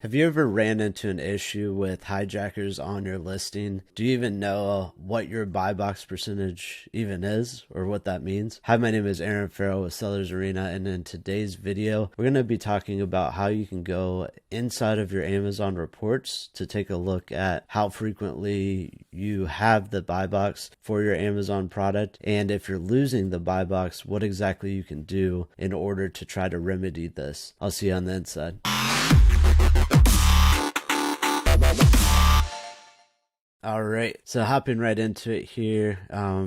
Have you ever ran into an issue with hijackers on your listing? Do you even know what your buy box percentage even is or what that means? Hi, my name is Aaron Farrell with Sellers Arena, and in today's video, we're going to be talking about how you can go inside of your Amazon reports to take a look at how frequently you have the buy box for your Amazon product, and if you're losing the buy box, what exactly you can do in order to try to remedy this. I'll see you on the inside. All right, so hopping right into it here,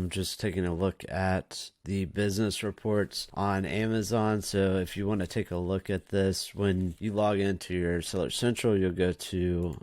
just taking a look at the business reports on Amazon. So if you want to take a look at this, when you log into your Seller Central, you'll go to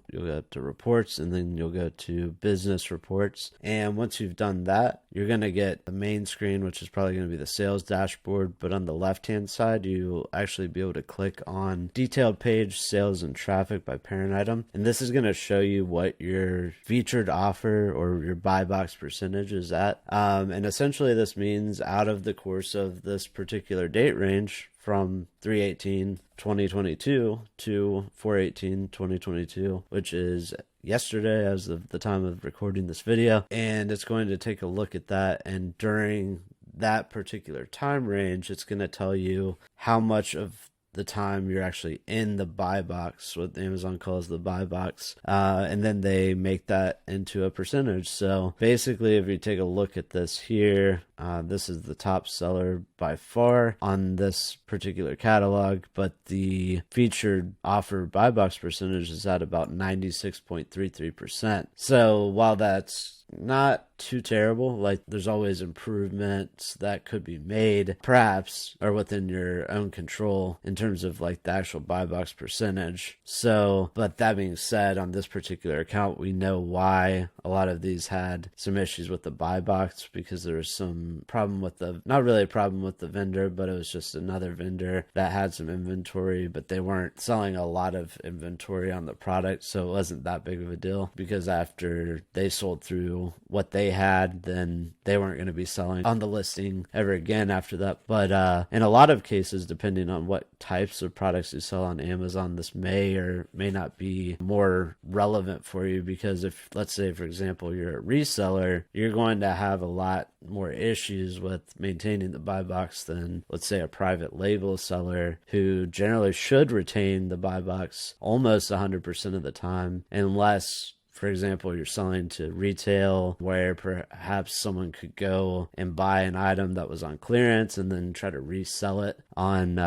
reports, and then you'll go to business reports. And once you've done that, you're going to get the main screen, which is probably going to be the sales dashboard. But on the left-hand side, you'll actually be able to click on detailed page, sales and traffic by parent item. And this is going to show you what your featured offer or your buy box percentage is at. And essentially this means out of the course of this particular date range from 3/18/2022 to 4/18/2022, which is yesterday as of the time of recording this video, and it's going to take a look at that, and during that particular time range, it's going to tell you how much of the time you're actually in the buy box, what Amazon calls the buy box, and then they make that into a percentage. So basically, if you take a look at this here, this is the top seller by far on this particular catalog, but the featured offer buy box percentage is at about 96.33%. So while that's not too terrible, like there's always improvements that could be made, perhaps, or within your own control in terms of like the actual buy box percentage. So, but that being said, on this particular account, we know why a lot of these had some issues with the buy box, because there was some problem with not really a problem with the vendor, but it was just another vendor that had some inventory, but they weren't selling a lot of inventory on the product. So it wasn't that big of a deal, because after they sold through what they had, then they weren't going to be selling on the listing ever again after that. But in a lot of cases, depending on what types of products you sell on Amazon, this may or may not be more relevant for you, because if, let's say, for example, you're a reseller, you're going to have a lot more issues with maintaining the buy box than, let's say, a private label seller, who generally should retain the buy box almost 100% of the time, unless, for example, you're selling to retail, where perhaps someone could go and buy an item that was on clearance and then try to resell it on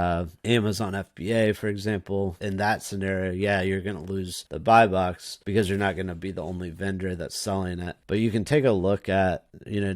Amazon FBA, for example. In that scenario, yeah, you're going to lose the buy box because you're not going to be the only vendor that's selling it. But you can take a look at,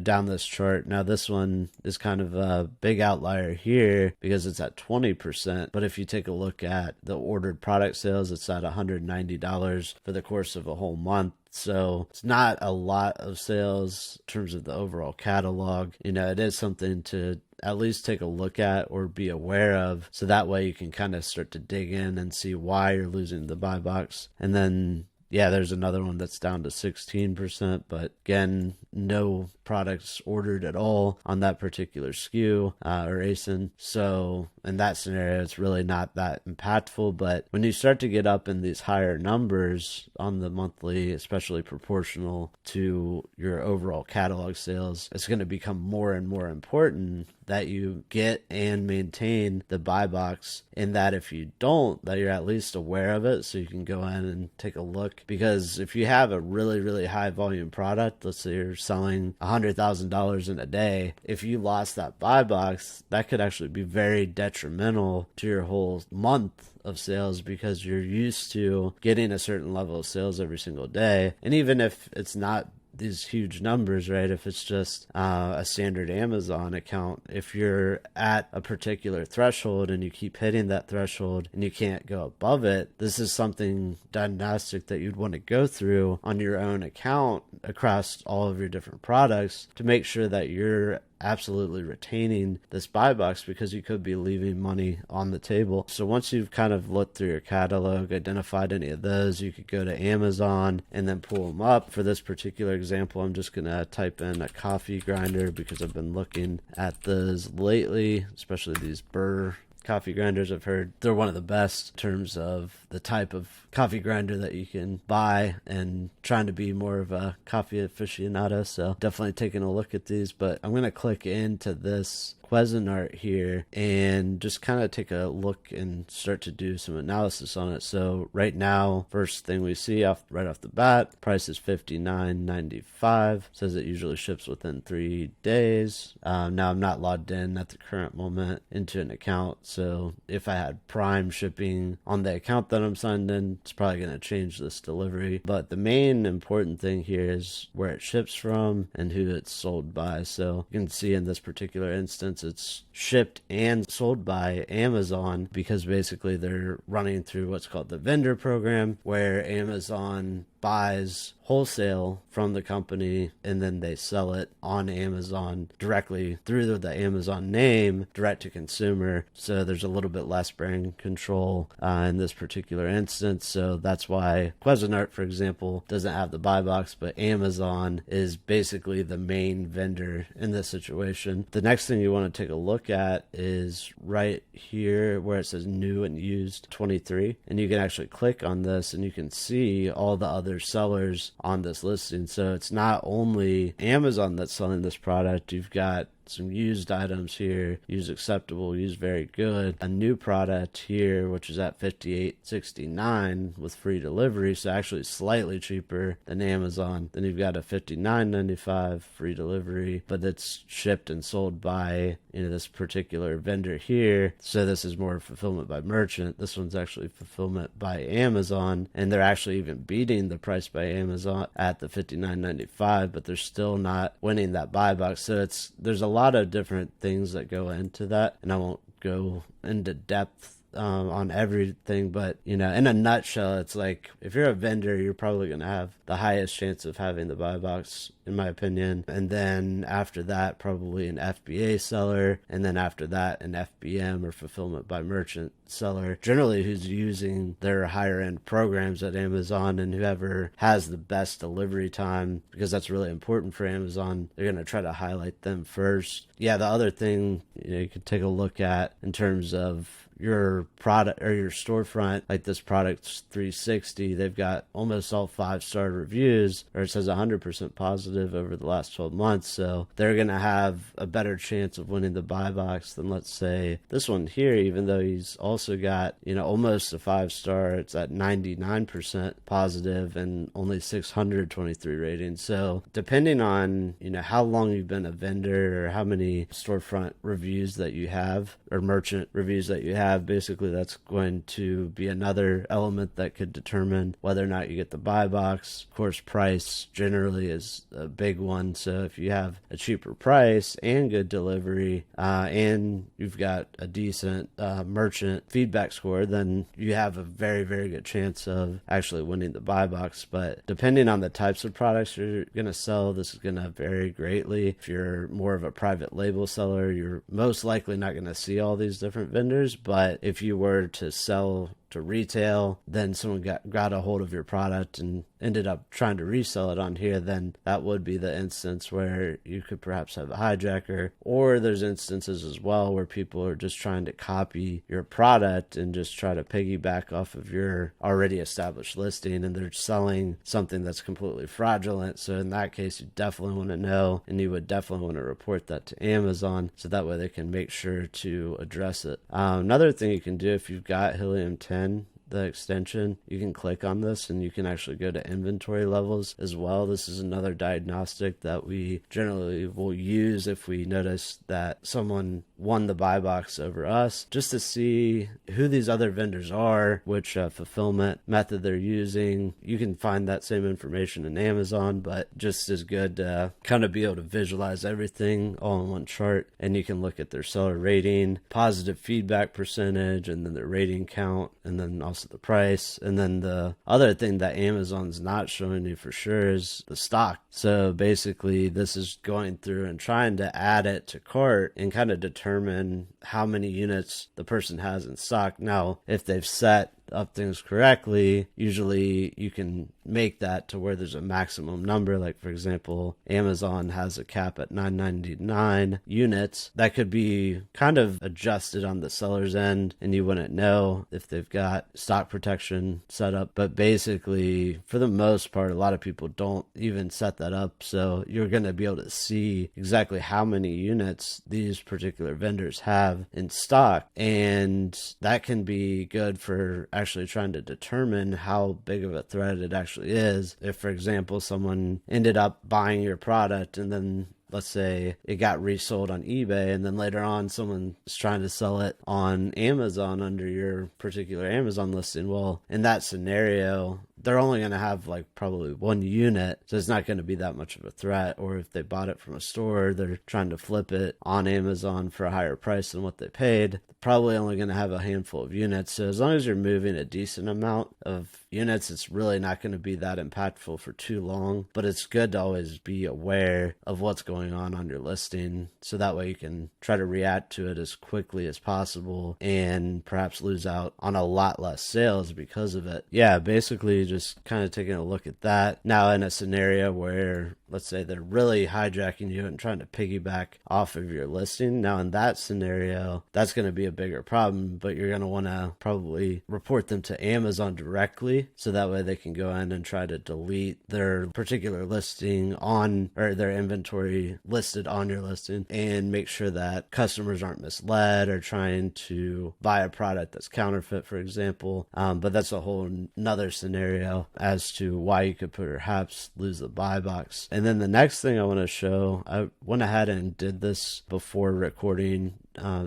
down this chart. Now, this one is kind of a big outlier here because it's at 20%. But if you take a look at the ordered product sales, it's at $190 for the course of a whole month. So it's not a lot of sales in terms of the overall catalog. It is something to at least take a look at or be aware of, so that way you can kind of start to dig in and see why you're losing the buy box. And then, yeah, there's another one that's down to 16%, but again, no products ordered at all on that particular SKU or ASIN. So in that scenario, it's really not that impactful. But when you start to get up in these higher numbers on the monthly, especially proportional to your overall catalog sales, it's going to become more and more important that you get and maintain the buy box, in that if you don't, that you're at least aware of it, so you can go in and take a look. Because if you have a really, really high volume product, let's say you're selling $100,000 in a day, if you lost that buy box, that could actually be very detrimental to your whole month of sales, because you're used to getting a certain level of sales every single day. And even if it's not these huge numbers, right? If it's just a standard Amazon account, if you're at a particular threshold and you keep hitting that threshold and you can't go above it, this is something diagnostic that you'd want to go through on your own account across all of your different products to make sure that you're absolutely retaining this buy box, because you could be leaving money on the table. So once you've kind of looked through your catalog, identified any of those, you could go to Amazon and then pull them up. For this particular example, I'm just going to type in a coffee grinder, because I've been looking at those lately, especially these Burr coffee grinders. I've heard they're one of the best in terms of the type of coffee grinder that you can buy, and trying to be more of a coffee aficionado. So definitely taking a look at these, but I'm going to click into this Cuisinart here and just kind of take a look and start to do some analysis on it. So right now, first thing we see right off the bat, price is $59.95. Says it usually ships within 3 days. Now I'm not logged in at the current moment into an account, so if I had Prime shipping on the account that I'm signed in, it's probably going to change this delivery. But the main important thing here is where it ships from and who it's sold by. So you can see in this particular instance, it's shipped and sold by Amazon, because basically they're running through what's called the vendor program, where Amazon buys wholesale from the company and then they sell it on Amazon directly through the Amazon name, direct to consumer. So there's a little bit less brand control in this particular instance. So that's why Cuisinart, for example, doesn't have the buy box, but Amazon is basically the main vendor in this situation. The next thing you want to take a look at is right here where it says new and used 23, and you can actually click on this and you can see all the other sellers on this listing. So it's not only Amazon that's selling this product. You've got some used items here, used acceptable, used very good, a new product here which is at $58.69 with free delivery, so actually slightly cheaper than Amazon. Then you've got a $59.95 free delivery, but it's shipped and sold by this particular vendor here. So this is more fulfillment by merchant. This one's actually fulfillment by Amazon, and they're actually even beating the price by Amazon at the $59.95, but they're still not winning that buy box. So there's a lot of different things that go into that, and I won't go into depth on everything, but in a nutshell, it's like if you're a vendor, you're probably going to have the highest chance of having the buy box, in my opinion. And then after that, probably an FBA seller, and then after that, an FBM or fulfillment by merchant seller, generally who's using their higher end programs at Amazon, and whoever has the best delivery time, because that's really important for Amazon, they're going to try to highlight them first. Yeah, the other thing you could take a look at in terms of your product or your storefront, like this Products 360, they've got almost all 5-star reviews, or it says 100% positive over the last 12 months. So they're going to have a better chance of winning the buy box than, let's say, this one here, even though he's also got, almost a 5-star. It's at 99% positive and only 623 ratings. So depending on, how long you've been a vendor or how many storefront reviews that you have or merchant reviews that you have, basically that's going to be another element that could determine whether or not you get the buy box. Of course, price generally is a big one. So if you have a cheaper price and good delivery, and you've got a decent merchant feedback score, then you have a very, very good chance of actually winning the buy box. But depending on the types of products you're going to sell, this is going to vary greatly. If you're more of a private label seller, you're most likely not going to see all these different vendors. But if you were to sell to retail, then someone got a hold of your product and ended up trying to resell it on here, then that would be the instance where you could perhaps have a hijacker. Or there's instances as well where people are just trying to copy your product and just try to piggyback off of your already established listing, and they're selling something that's completely fraudulent. So in that case, you definitely want to know, and you would definitely want to report that to Amazon, so that way they can make sure to address it. Another thing you can do, if you've got Helium 10, the extension, you can click on this and you can actually go to inventory levels as well. This is another diagnostic that we generally will use if we notice that someone won the buy box over us, just to see who these other vendors are, which fulfillment method they're using. You can find that same information in Amazon, but just as good to kind of be able to visualize everything all in one chart. And you can look at their seller rating, positive feedback percentage, and then their rating count, and then also the price. And then the other thing that Amazon's not showing you for sure is the stock. So basically this is going through and trying to add it to cart and kind of determine how many units the person has in stock. Now, if they've set up things correctly, usually you can make that to where there's a maximum number. Like, for example, Amazon has a cap at 999 units. That could be kind of adjusted on the seller's end, and you wouldn't know if they've got stock protection set up. But basically, for the most part, a lot of people don't even set that up. So you're going to be able to see exactly how many units these particular vendors have in stock. And that can be good for actually trying to determine how big of a threat it actually is. If, for example, someone ended up buying your product and then let's say it got resold on eBay, and then later on someone's trying to sell it on Amazon under your particular Amazon listing. Well, in that scenario, they're only going to have like probably one unit, so it's not going to be that much of a threat. Or if they bought it from a store, they're trying to flip it on Amazon for a higher price than what they paid, they're probably only going to have a handful of units. So as long as you're moving a decent amount of units, it's really not going to be that impactful for too long. But it's good to always be aware of what's going on your listing, so that way you can try to react to it as quickly as possible and perhaps lose out on a lot less sales because of it. Yeah, basically just kind of taking a look at that. Now, in a scenario where, let's say, they're really hijacking you and trying to piggyback off of your listing, now in that scenario, that's going to be a bigger problem, but you're going to want to probably report them to Amazon directly, so that way they can go in and try to delete their particular listing on, or their inventory listed on your listing, and make sure that customers aren't misled or trying to buy a product that's counterfeit, for example. But that's a whole another scenario as to why you could perhaps lose the buy box. And then the next thing I want to show, I went ahead and did this before recording,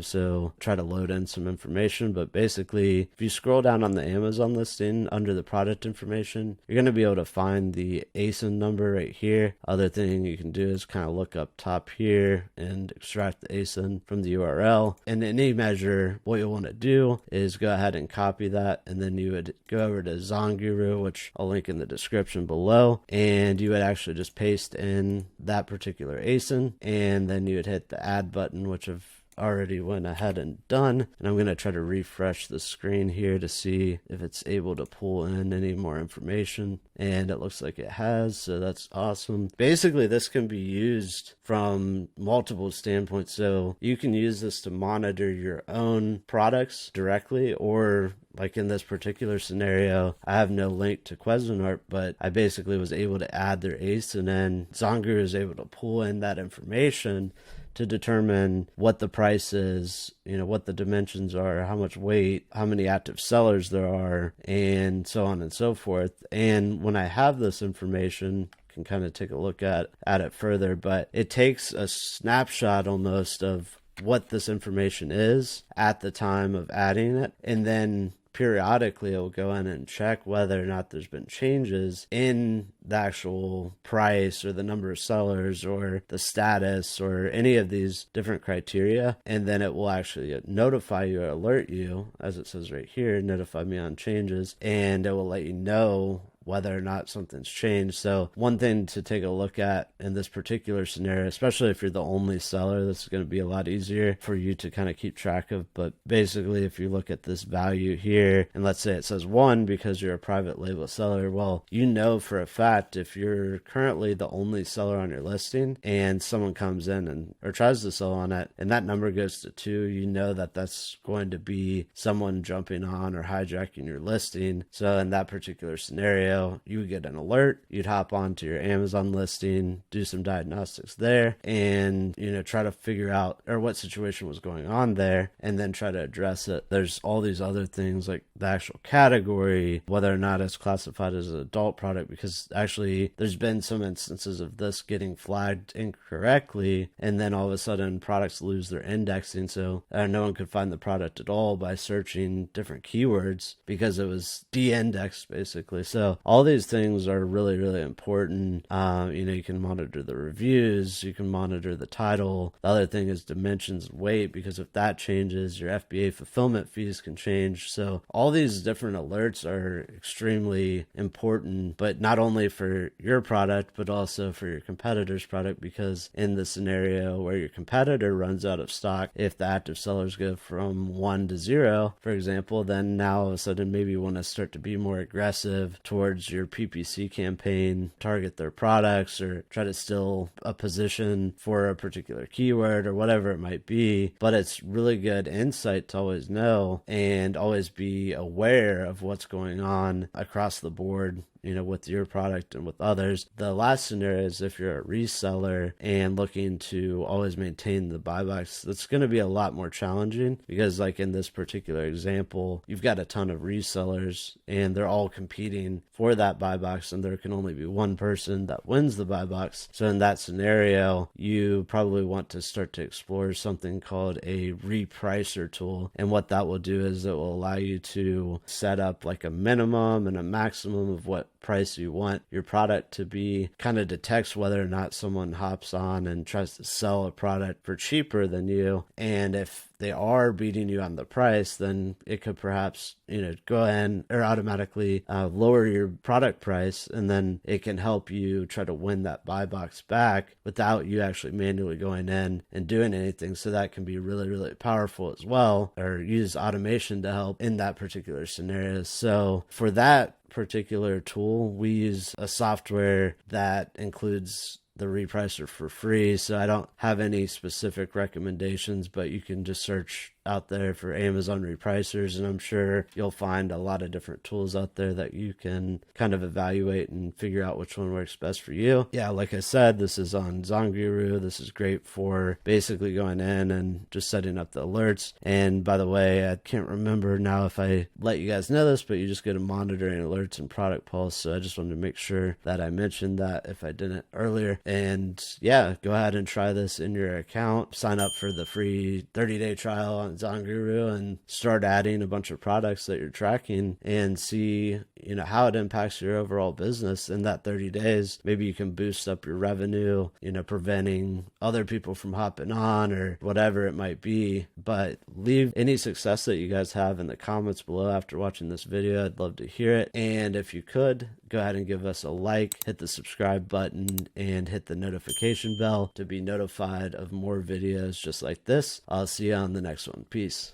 so try to load in some information. But basically, if you scroll down on the Amazon listing under the product information, you're going to be able to find the ASIN number right here. Other thing you can do is kind of look up top here and extract the ASIN from the URL. And in any measure, what you'll want to do is go ahead and copy that, and then you would go over to Zonguru, which I'll link in the description below, and you would actually just paste in that particular ASIN, and then you would hit the add button, which I've already went ahead and done. And I'm going to try to refresh the screen here to see if it's able to pull in any more information, and it looks like it has, so that's awesome. Basically, this can be used from multiple standpoints. So you can use this to monitor your own products directly, or like in this particular scenario, I have no link to Cuisinart, but I basically was able to add their ASIN in. Zonguru is able to pull in that information to determine what the price is, what the dimensions are, how much weight, how many active sellers there are, and so on and so forth. And when I have this information, can kind of take a look at it further, but it takes a snapshot almost of what this information is at the time of adding it, and then periodically it will go in and check whether or not there's been changes in the actual price or the number of sellers or the status or any of these different criteria. And then it will actually notify you or alert you, as it says right here, notify me on changes, and it will let you know whether or not something's changed. So one thing to take a look at in this particular scenario, especially if you're the only seller, this is going to be a lot easier for you to kind of keep track of. But basically, if you look at this value here, and let's say it says 1 because you're a private label seller, well, you know for a fact if you're currently the only seller on your listing and someone comes in and or tries to sell on it and that number goes to 2, you know that that's going to be someone jumping on or hijacking your listing. So in that particular scenario, you would get an alert, you'd hop onto your Amazon listing, do some diagnostics there, and try to figure out what situation was going on there, and then try to address it. There's all these other things like the actual category, whether or not it's classified as an adult product, because actually there's been some instances of this getting flagged incorrectly, and then all of a sudden products lose their indexing, so no one could find the product at all by searching different keywords because it was de-indexed basically. So all these things are really, really important. You can monitor the reviews, you can monitor the title. The other thing is dimensions and weight, because if that changes, your FBA fulfillment fees can change. So all these different alerts are extremely important, but not only for your product, but also for your competitor's product, because in the scenario where your competitor runs out of stock, if the active sellers go from 1 to 0, for example, then now all of a sudden maybe you want to start to be more aggressive towards your PPC campaign, target their products, or try to steal a position for a particular keyword or whatever it might be. But it's really good insight to always know and always be aware of what's going on across the board, with your product and with others. The last scenario is if you're a reseller and looking to always maintain the buy box. That's going to be a lot more challenging, because like in this particular example, you've got a ton of resellers and they're all competing for that buy box, and there can only be one person that wins the buy box. So in that scenario, you probably want to start to explore something called a Repricer Tool. And what that will do is it will allow you to set up like a minimum and a maximum of what price you want your product to be. Kind of detects whether or not someone hops on and tries to sell a product for cheaper than you. And if they are beating you on the price, then it could perhaps, go ahead or automatically lower your product price, and then it can help you try to win that buy box back without you actually manually going in and doing anything. So that can be really, really powerful as well, or use automation to help in that particular scenario. So for that particular tool, we use a software that includes the Repricer for free. So I don't have any specific recommendations, but you can just search out there for Amazon repricers, and I'm sure you'll find a lot of different tools out there that you can kind of evaluate and figure out which one works best for you. Yeah, like I said, this is on ZonGuru. This is great for basically going in and just setting up the alerts. And by the way, I can't remember now if I let you guys know this, but you just go to monitoring alerts and product pulse. So I just wanted to make sure that I mentioned that if I didn't earlier. And yeah, go ahead and try this in your account. Sign up for the free 30-day trial on ZonGuru and start adding a bunch of products that you're tracking and see, how it impacts your overall business in that 30 days. Maybe you can boost up your revenue, preventing other people from hopping on or whatever it might be. But leave any success that you guys have in the comments below after watching this video. I'd love to hear it. And if you could, go ahead and give us a like, hit the subscribe button, and hit the notification bell to be notified of more videos just like this. I'll see you on the next one. Peace.